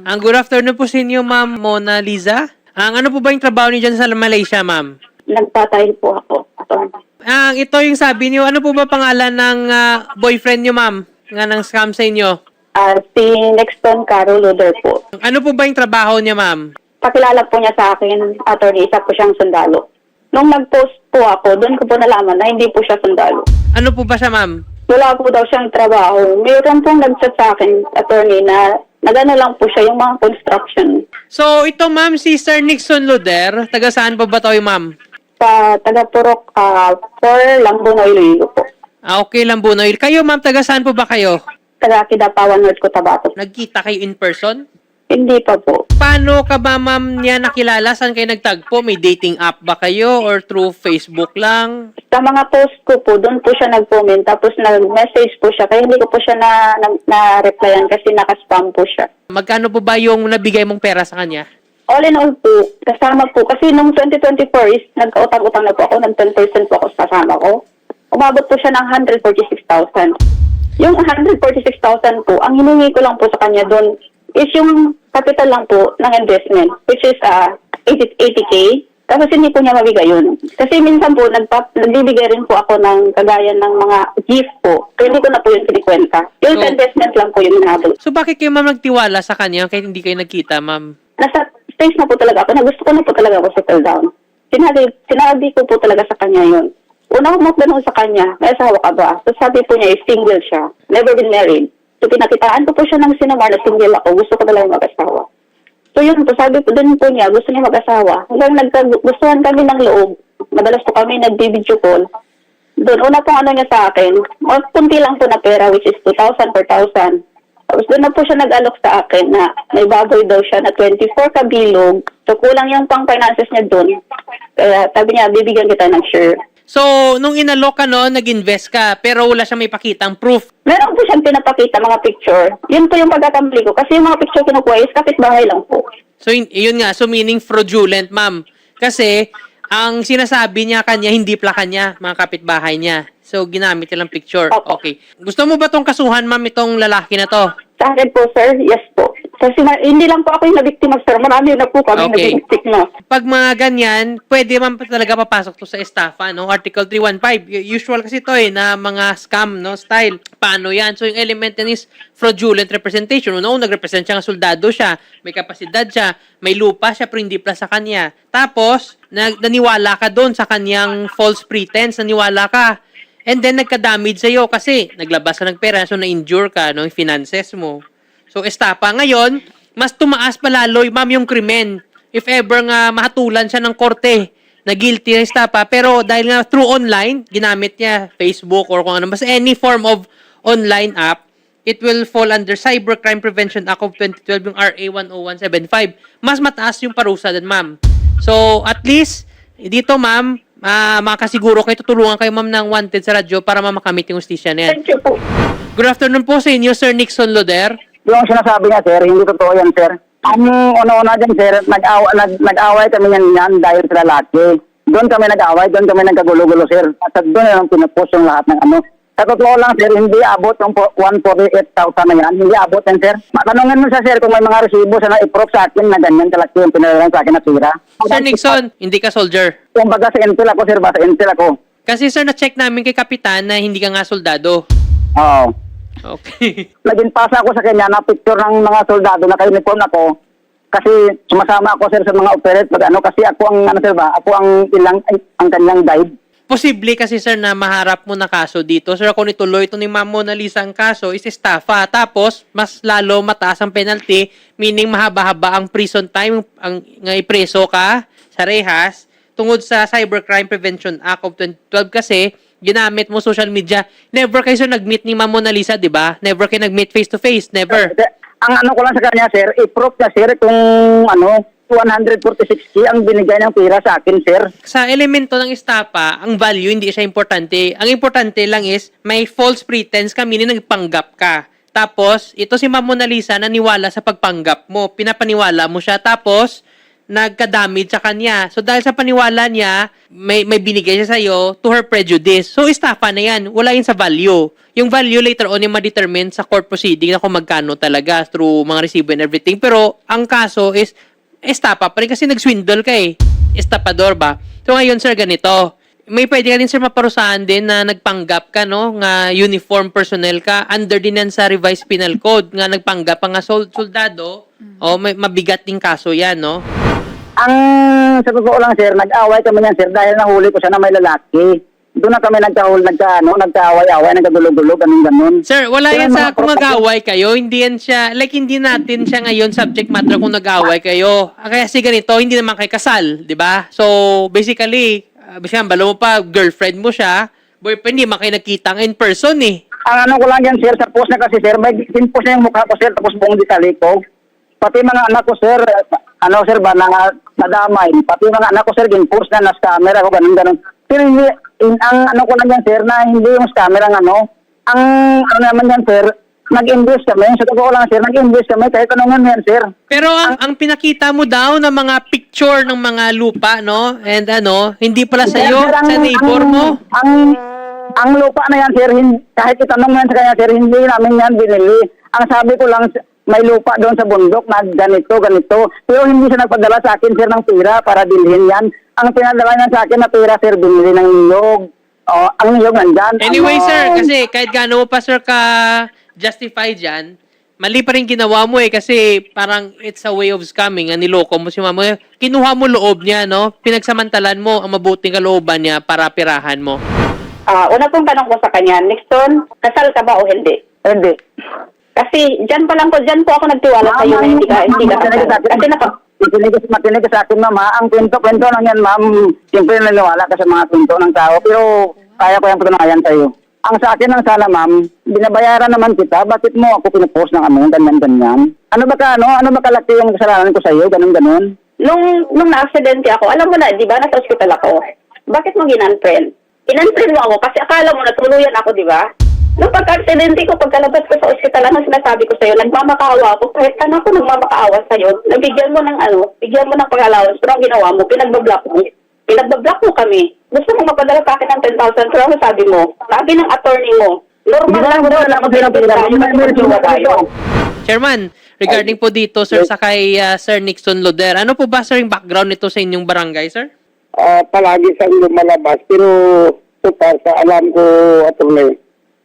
Ang good afternoon po sa inyo, Ma'am Mona Lisa. Ang ano po ba yung trabaho niyo dyan sa Malaysia, Ma'am? Nagtatay po ako. Ito yung sabi niyo, ano po ba pangalan ng boyfriend niyo, Ma'am? Nga nang scam sa inyo? Si Nexton Caro Loder po. Ano po ba yung trabaho niya, Ma'am? Pakilala po niya sa akin, attorney, isa po siyang sundalo. Nung nag-post po ako, doon ko po nalaman na hindi po siya sundalo. Ano po ba siya, Ma'am? Wala po daw siyang trabaho. Mayroon pong nag-chat sa akin, attorney, na nagano lang po siya yung mga construction. So, ito, Ma'am, si Sir Nixon Loder, taga saan po ba ito, Ma'am? Sa taga-Purok for Lambunoy, Iloilo po. Okay, Lambunoy. Kayo, Ma'am, taga saan po ba kayo? Taga-Kidapawan, North Cotabato. Nagkita kayo in person? Hindi pa po. Paano ka ba, Ma'am, niya nakilala? Saan kayo nagtagpo? May dating app ba kayo or through Facebook lang? Sa mga post ko po, doon po siya nag-comment, tapos nag-message po siya, kaya hindi ko po siya na-replyan kasi naka-spam po siya. Magkano po ba yung nabigay mong pera sa kanya? All in all po, kasama po, kasi nung 2024 is nagkautang-utang na po ako, ng 10% po ako sa kasama ko. Umabot po siya ng 146,000. Yung 146,000 po, ang hiningi ko lang po sa kanya doon is yung capital lang po ng investment, which is 80K. Tapos hindi po niya mabigay yun. Kasi minsan po, nagbibigay rin po ako ng kagaya ng mga gift po. So hindi ko na po yun pinikwenta. Yung So, investment lang po yung hinabol. So bakit kayo, Ma'am, nagtiwala sa kanya kahit hindi kayo nagkita, Ma'am? Nasa stage na po talaga ako, na gusto ko na po talaga ako settle down. Sinabi ko po talaga sa kanya yun. Una ko magtanong sa kanya, may asawa ka ba? So sabi po niya, single siya. Never been married. So pinakitaan ko po siya ng sinamar na single ako. Gusto ko talaga mag-asawa. So yun po, sabi po din po niya, gusto niya mag-asawa. Hanggang nagkagustuhan kami ng loob. Madalas po kami nag-video call. Doon, una pong ano niya sa akin, kunti lang po na pera, which is 2,000 per 1,000. Tapos doon na po siya nag-alok sa akin na may baboy daw siya na 24 kabilog. So kulang yung pang-finances niya doon. Kaya sabi niya, bibigyan kita ng share. So, nung inalok ka noon, nag-invest ka, pero wala siyang may pakitang proof. Meron po siyang pinapakita mga picture. Yun po yung pagkakamali ko. Kasi yung mga picture kinukuha is kapitbahay lang po. So, yun nga. So, meaning fraudulent, Ma'am. Kasi, ang sinasabi niya kanya, hindi pala kanya, mga kapitbahay niya. So, ginamit nilang picture. Opo. Okay. Gusto mo ba tong kasuhan, Ma'am, itong lalaki na to? Sa akin po, sir, yes po. Kasi hindi lang po ako yung nabiktima, sir. Marami na po kami Okay. nabiktima. Pag mga ganyan, pwede man talaga papasok to sa estafa, no? Article 315. Usual kasi to na mga scam, no? Style. Paano yan? So, yung element yan is fraudulent representation. No, nag-represent siya ng soldado siya, may kapasidad siya, may lupa siya, pero hindi pala sa kanya. Tapos, naniwala ka doon sa kanyang false pretense, naniwala ka. And then, nagka-damage sa'yo kasi naglabas ka ng pera, so na-injure ka, no? Yung finances mo. So, estafa. Ngayon, mas tumaas pa lalo, ma'am, yung krimen. If ever nga mahatulan siya ng korte na guilty ng estafa, pero dahil nga through online, ginamit niya Facebook or kung ano, basta any form of online app, it will fall under Cybercrime Prevention Act of 2012, yung RA 10175. Mas mataas yung parusa din, ma'am. So, at least, dito, ma'am, makasiguro kayo, tutulungan kayo, ma'am, ng wanted sa radyo para makamit yung justisya na yan. Thank you po. Good afternoon po sa inyo, Sir Nixon Loder. Yung sinasabi niya, sir, hindi totoo yan, sir. Ang una-una dyan, sir, nag-away kami yan dahil sa lalaki. Doon kami nag-away, doon kami nagkagulo-gulo, sir. At doon yung pinupost yung lahat ng ano. Sa totoo lang, sir, hindi abot yung 148,000 na yan. Hindi abot yan, sir. Tanungin mo siya, sir, kung may mga resibo siya na i-proof sa akin na ganyan kalaki yung pinalaran sa akin na tira. Sir Nixon, hindi ka soldier. Kung baga sa Intel ako, sir, sa Intel ako. Kasi sir, na-check namin kay Kapitan na hindi ka nga soldado. Oo. Okay. Naging pasa ako sa kanya na picture ng mga soldado na ka-uniform ako kasi sumasama ako, sir, sa mga operate pag ano, kasi ako ang ano, sir, ba, ako ang kanyang guide. Posible kasi sir na maharap mo na kaso dito. Sir, kung ituloy ito ni Ma'am Mona Lisa ang kaso is estafa. Tapos, mas lalo mataas ang penalty, meaning mahaba-haba ang prison time, ang nga ipreso ka sa rehas, tungod sa Cybercrime Prevention Act of 2012 kasi ginamit mo social media. Never kayo sir nag-meet ni Ma'am Mona Lisa, di ba? Never kayo nag-meet face-to-face. Never. Ang ano ko lang sa kanya, sir, i-proof na, sir, kung ano, 146K ang binigay ng pera sa akin, sir. Sa elemento ng estafa, ang value hindi siya importante. Ang importante lang is may false pretense ka, meaning nagpanggap ka. Tapos, ito si Ma'am Mona Lisa naniwala sa pagpanggap mo. Pinapaniwala mo siya. Tapos, nagka-damage sa kanya. So, dahil sa paniwala niya, may binigay siya sa'yo to her prejudice. So, estafa na yan. Wala yun sa value. Yung value later on yung ma-determine sa court proceeding na kung magkano talaga through mga resibo and everything. Pero, ang kaso is, estafa pa rin kasi nag-swindle ka eh. Estapador ba? So, ngayon, sir, ganito. May pwede ka din, sir, maparusahan din na nagpanggap ka, no? Nga uniform personnel ka. Under din yan sa revised penal code. Nga nagpanggap ka nga soldado. O, may mabigat din kaso yan, no? Ang sa totoo lang, sir, nag-away kami niyan, sir, dahil nahuli ko siya na may lalaki. Doon na kami nagkaaway-away, nagkagulo-gulo, ganun-ganun. Sir, wala Kaya yan sa mga kung mag-away kayo. Hindi yan siya, like hindi natin siya ngayon subject matter kung nag-away kayo. Kaya kasi ganito, hindi naman kayo kasal, di ba? So, basically, balo mo pa, girlfriend mo siya, boyfriend, hindi man kayo nagkitang in person eh. Ang ano ko lang yan, sir, sa post na kasi, sir, may pinpost na yung mukha ko, sir, tapos buong detalye ko. Pati mga anak ko, sir, sir ba, nadamay. Pati mga anak ko, sir, ginpost na nas camera ko, ganun-ganun. Pero hindi, ang ano ko lang yan, sir, na hindi yung camera ang ano. Ang ano naman yan, sir, nag-invest kami. Sa totoo lang, sir, nag-invest kami kahit anong yan, sir. Pero ang pinakita mo daw ng mga picture ng mga lupa, no? And hindi pala sa'yo, Sir, sa neighbor mo. Ang lupa na yan, sir, kahit itanong mo yan sa kanya, sir, hindi namin yan binili. Ang sabi ko lang, may lupa doon sa bundok na ganito. Pero hindi siya nagpadala sa akin, sir, ng pera para bilhin yan. Ang pinadala niya sa akin na pera, sir, binili ng niyog. Ang niyog nandyan. Anyway, sir, kasi kahit gaano mo pa, sir, ka justify dyan, mali pa rin ginawa mo eh, kasi parang it's a way of scamming, niloko mo si mama. Kinuha mo loob niya, no? Pinagsamantalan mo ang mabuting kalooban niya para pirahan mo. Una pong tanong ko sa kanya, Nixon, kasal ka ba o hindi? Hindi. Kasi dyan po ako nagtiwala sa iyo na hindi ka kasal. Kasi Makinig ka sa akin, ma'am, ha? Ang kwento lang yan, ma'am. Siyempre naniwala ka sa mga kwento ng tao, pero kaya ko yung patunayan sa iyo. Ang sa akin lang sana, ma'am, binabayaran naman kita, bakit mo ako pinupost ng ganyan? Ano ba kalaki yung kasalanan ko sa iyo, ganun? nung na-aksidente ako, alam mo na, di ba, nasa ospital ako. Bakit mo ginunfriend? Inunfriend mo ako kasi akala mo natuluyan ako, di ba? Nung pagka-aksidente ko, pagkalabas ko sa ospital, ano sinasabi ko sa'yo, nagmamakaawa ako. Kahit ano ako nagmamakaawa sa'yo, nabigyan mo ng pag-allowance, pero ang ginawa mo, pinagbablock mo kami. Gusto mo mapadala sa akin ng 10,000, pero ano sabi mo? Sabi ng attorney mo, normal lang doon na tayo. Chairman, regarding po dito, sir, sa kay Sir Nixon Loder, ano po ba, sir, yung background nito sa inyong barangay, sir? Palagi siyang lumalabas, pero sa alam ko, attorney,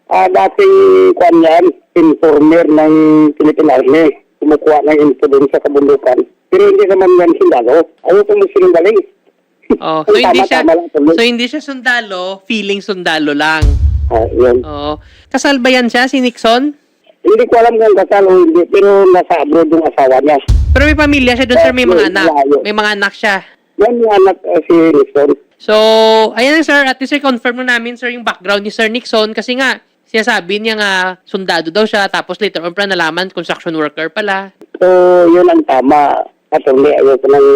dating kanyan, informer ng Philippine Army, kumukuha ng info din sa kabundukan. Pero hindi naman yan sundalo. Ayaw ko mo sinungaling. Oh, so hindi siya sundalo, feeling sundalo lang. Yun. Oh. Kasal ba yan siya, si Nixon? Hindi ko alam kung kasal o hindi, pero nasa abroad yung asawa niya. Pero may pamilya siya doon, sir, may mga anak. May mga anak siya. Yan yung anak si Nixon. So, ayan, sir, at least confirm mo namin, sir, yung background ni Sir Nixon kasi nga, sinasabi niya nga sundalo daw siya, tapos later on pala nalaman, construction worker pala. So, yun ang tama. Attorney, ayaw ko nang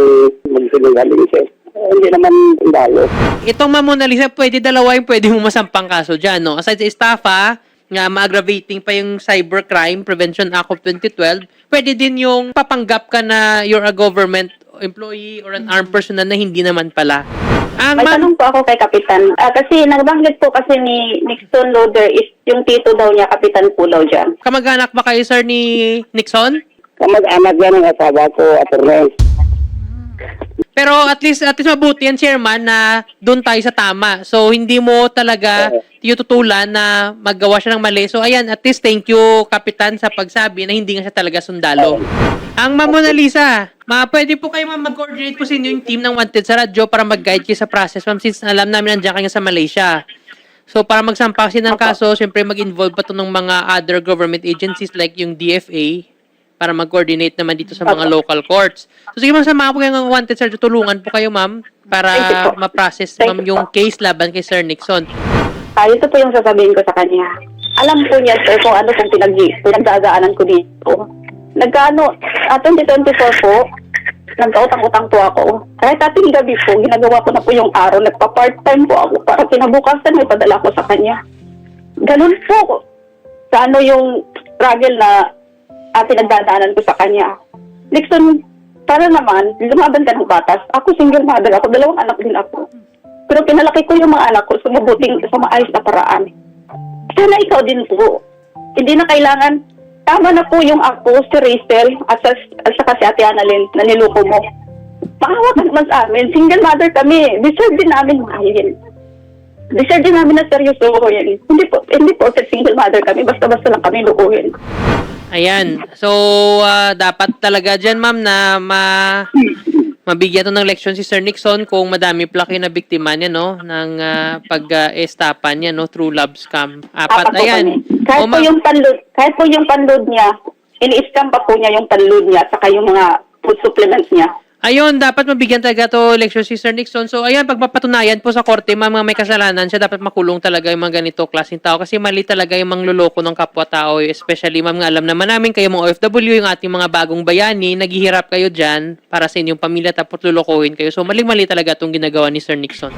magsinungaling siya. Hindi naman sundalo. Itong Ma'am Mona Lisa, dalawa yung pwede mong masampang kaso dyan, no? Aside sa estafa, nga ma-aggravating pa yung Cybercrime Prevention Act of 2012, pwede din yung papanggap ka na you're a government employee or an armed personnel na hindi naman pala. May tanong po ako kay Kapitan. Kasi nagbanggit po kasi ni Nixon Loder is yung tito daw niya, Kapitan Pulaw dyan. Kamag-anak ba kayo, sir, ni Nixon? Kamag-anak yan ang asawa ko, attorney. Pero at least mabuti yan, Chairman, na doon tayo sa tama. So, hindi mo talaga tinututulan na maggawa siya ng mali. So, ayan, at least thank you, Kapitan, sa pagsabi na hindi nga siya talaga sundalo. Ang Ma'am Mona Lisa, pwede po kayo mag-coordinate po sa inyo yung team ng Wanted sa radyo para mag-guide kayo sa process, ma'am, since alam namin nandiyan kayo sa Malaysia. So, para magsampa kasi ng kaso, siyempre mag-involve pa to ng mga other government agencies like yung DFA para mag-coordinate naman dito sa mga local courts. So, sige ma'am, sama po kayo ng Wanted sa radyo. Tulungan po kayo, ma'am, para ma-process, ma'am, yung case laban kay Sir Nixon. Ito po yung sasabihin ko sa kanya. Alam po niya, sir, kung ano pong pinagdadaanan ko dito. 2024 po, nagkautang-utang po ako. Kahit ating gabi po, ginagawa ko na po yung araw. Nagpa-part-time po ako para kinabukasan may padala ko sa kanya. Ganun po. Sa yung struggle na pinagdadaanan ko sa kanya. Nixon, Sana naman, lumaban ka ng batas. Ako single mother ako, 2 anak din ako. Pero pinalaki ko yung mga anak ko sa mabuting, sa maayos na paraan. Sana ikaw din po. Hindi na kailangan, tama na po yung ako, si Rachel, at saka si Ate Annalyn, na niloko mo. Maawa ka naman sa amin. Single mother kami. Deserve din namin mahalin. Deserve din namin na seryosohin. Hindi po sa single mother kami. Basta-basta lang kami lukuhin. Ayan. So, dapat talaga dyan, ma'am, na mabigyan to ng leksyon si Sir Nixon kung madami plaki na biktima niya, no? Ng pag-estapan niya, no? Through love scam. Apat, po ayan. kami. Kahit O, po ma'am, yung panload niya, ini-scam pa po niya yung panload niya at saka yung mga food supplements niya. ayun, dapat mabigyan talaga to leksyon si Sir Nixon. So, ayan, pag mapatunayan po sa korte, mga may kasalanan, siya dapat makulong talaga yung mga ganito klaseng tao. Kasi mali talaga yung mangluloko ng kapwa-tao. Especially, ma'am, nga alam naman namin kayo mga OFW, yung ating mga bagong bayani, naghihirap kayo dyan para sa inyong pamilya tapos lulukohin kayo. So, mali-mali talaga itong ginagawa ni Sir Nixon.